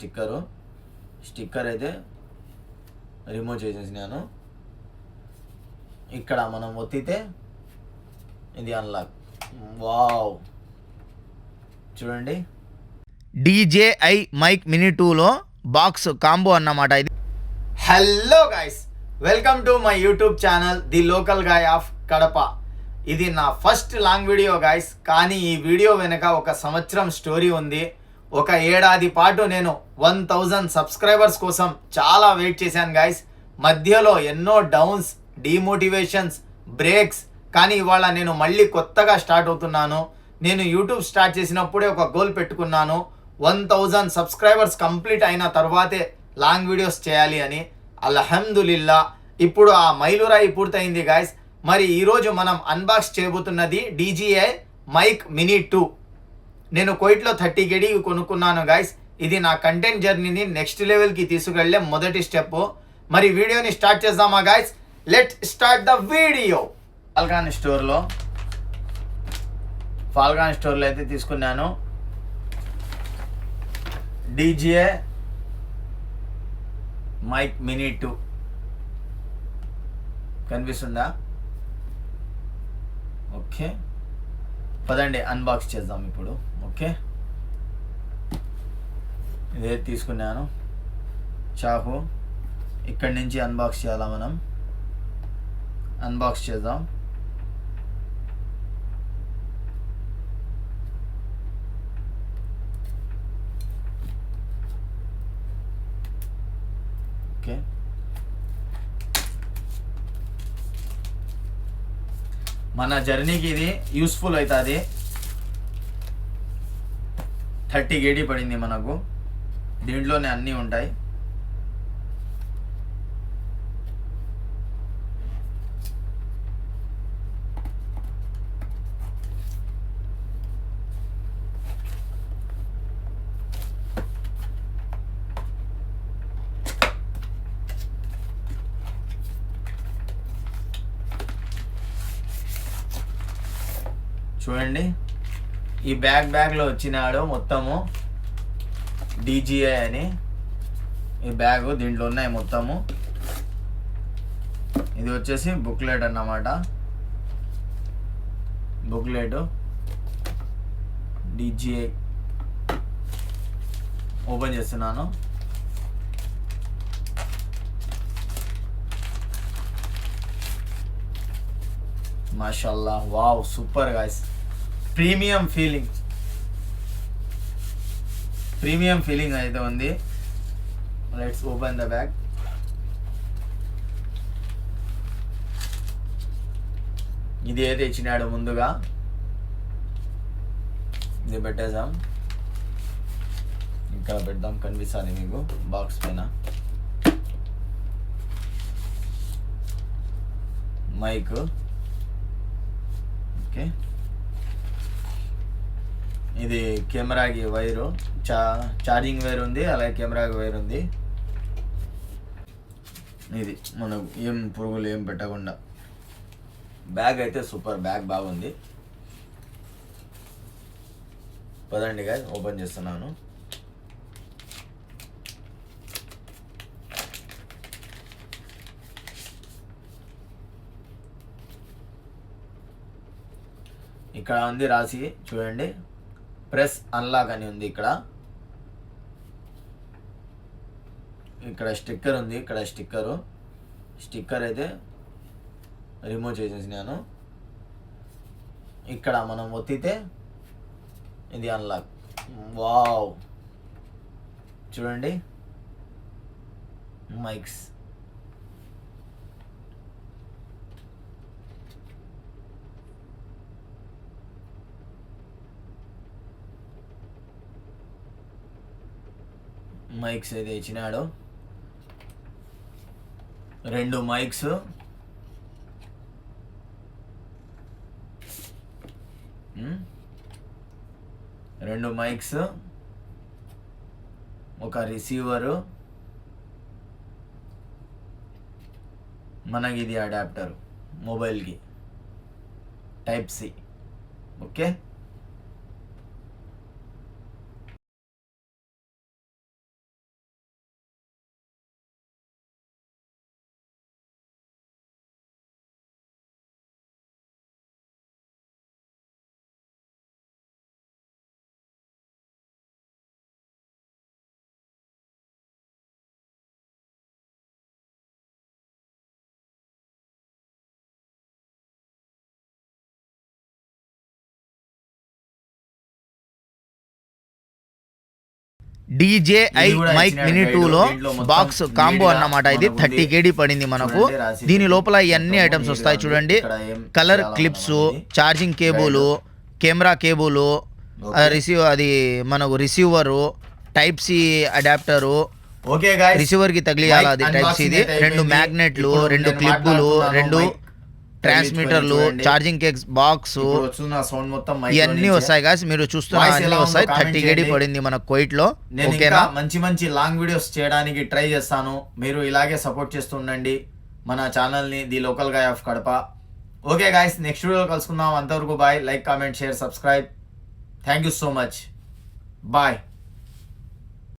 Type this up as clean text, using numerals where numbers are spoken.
Sticker అయితే remove చేసేసినాను. ఇక్కడ మనం ఒత్తితే ఇది అన్లాక్. వావ్, చూడండి, DJI మైక్ మినీ 2లో బాక్స్ కాంబో అన్నమాట ఇది. Hello guys, welcome to my YouTube channel the local guy of Kadapa. ఇది నా ఫస్ట్ లాంగ్ వీడియో గైస్, కానీ ఈ వీడియో వెనక ఒక సంవత్సరం స్టోరీ ఉంది. ఒక ఏడాది పాటు నేను 1000 సబ్స్క్రైబర్స్ కోసం చాలా వెయిట్ చేశాను గైస్. మధ్యలో ఎన్నో డౌన్స్, డిమోటివేషన్స్, బ్రేక్స్, కానీ ఇవాళ నేను మళ్ళీ కొత్తగా స్టార్ట్ అవుతున్నాను. నేను యూట్యూబ్ స్టార్ట్ చేసినప్పుడే ఒక గోల్ పెట్టుకున్నాను, 1000 సబ్స్క్రైబర్స్ కంప్లీట్ అయిన తర్వాతే లాంగ్ వీడియోస్ చేయాలి అని. అల్హమ్దులిల్లా ఇప్పుడు ఆ మైలురాయి పూర్తయింది గాయస్. మరి ఈరోజు మనం అన్బాక్స్ చేయబోతున్నది DJI మైక్ మినీ 2. నేను కోయిట్లో 30 గడి కొనుక్కున్నాను గాయస్. ఇది నా కంటెంట్ జర్నీని నెక్స్ట్ లెవెల్కి తీసుకెళ్లే మొదటి స్టెప్. మరి వీడియోని స్టార్ట్ చేద్దామా guys? Let start the video. Falcon స్టోర్లో అయితే తీసుకున్నాను DJI మైక్ మినీ 2. కనిపిస్తుందా? ఓకే, పదండి అన్బాక్స్ చేద్దాం ఇప్పుడు. ఓకే, ఇదే తీసుకున్నాను చాకు. ఇక్కడి నుంచి అన్బాక్స్ చేయాలా మనం? అన్బాక్స్ చేద్దాం. ఓకే, మన జర్నీకి ఇది యూస్ఫుల్ అవుతుంది. 30 గేడీ పడింది మనకు. దీంట్లోనే అన్నీ ఉంటాయి. చూడండి, ఈ బ్యాగ్లో వచ్చినాడు మొత్తము DJI అని. ఈ బ్యాగ్ దీంట్లో ఉన్నాయి మొత్తము. ఇది వచ్చేసి బుక్లెట్ అన్నమాట. బుక్లెట్ DJI ఓపెన్ చేస్తున్నాను. మాషాల్లా, wow, super guys. Premium feeling అయితే ఉంది. Let's open the bag. ఇది అయితే ఇచ్చినాడు ముందుగా. ఇది పెట్టేద్దాం, ఇక్కడ పెడదాం, కనిపిస్తుంది మీకు బాక్స్ పైన. మైక్, ఓకే, ఇది కెమెరాకి వైరు, ఛార్జింగ్ వైర్ ఉంది, అలాగే కెమెరాకి వైర్ ఉంది. ఇది మనకు ఏం పురుగులు ఏం పెట్టకుండా. బ్యాగ్ అయితే సూపర్, బ్యాగ్ బాగుంది. పదండి గాయ్, ఓపెన్ చేస్తున్నాను. ఇక్కడ ఉంది రాసి, చూడండి, ప్రెస్ అన్లాక్ అని ఉంది. ఇక్కడ స్టిక్కర్ ఉంది. ఇక్కడ స్టిక్కర్ అయితే రిమూవ్ చేసేసినాను. ఇక్కడ మనం ఒత్తితే ఇది అన్లాక్. వావ్, చూడండి, మైక్స్. మైక్స్ అయితే ఇచ్చినాడు. 2 మైక్స్, ఒక రిసీవరు, మనకి ఇది అడాప్టర్ మొబైల్కి Type-C. ఓకే, DJI ఇది కూడా మైక్ ఇచ్చినాడు మినీ guide. 2లో దీంట్లో మొత్తం బాక్స్ కాంబో నీట్గా అన్నమాట. ఇది మనకు 30 ఉంది. KD పడింది మనకు. చూడండి, రాసి దీని పెట్టి లోపల ఈ అన్ని మొత్తం ఐటమ్స్ నీట్గా వస్తాయి ఉంది. చూడండి. ఇక్కడ ఏం కలర్ చేయాలన్నమాట క్లిప్స్, ఇది. ఛార్జింగ్ కేబుల్, కెమెరా కేబుల్, మనకు receiver, type C adapter, okay guys, receiver కి తగిలియాలి అది టైప్ సి. ఇది 2 మ్యాగ్నెట్లు, 2 క్లిప్పులు, 2 ట్రాన్స్మిటర్లు, ఛార్జింగ్ కేక్స్ బాక్స్, ఇవన్నీ వస్తాయి గాయస్. మీరు చూస్తున్న అన్ని వస్తాయి. 30 KD పడింది మన కువైట్ లో. ఓకేనా, మంచి మంచి లాంగ్ వీడియోస్ చేయడానికి ట్రై చేస్తాను. మీరు ఇలాగే సపోర్ట్ చేస్తూ ఉండండి మన ఛానల్ ని, the local guy of Kadapa. Okay guys, next వీడియోలో కలుసుకుందాం. అంతవరకు bye. Like, comment, share, subscribe. Thank you so much. Bye.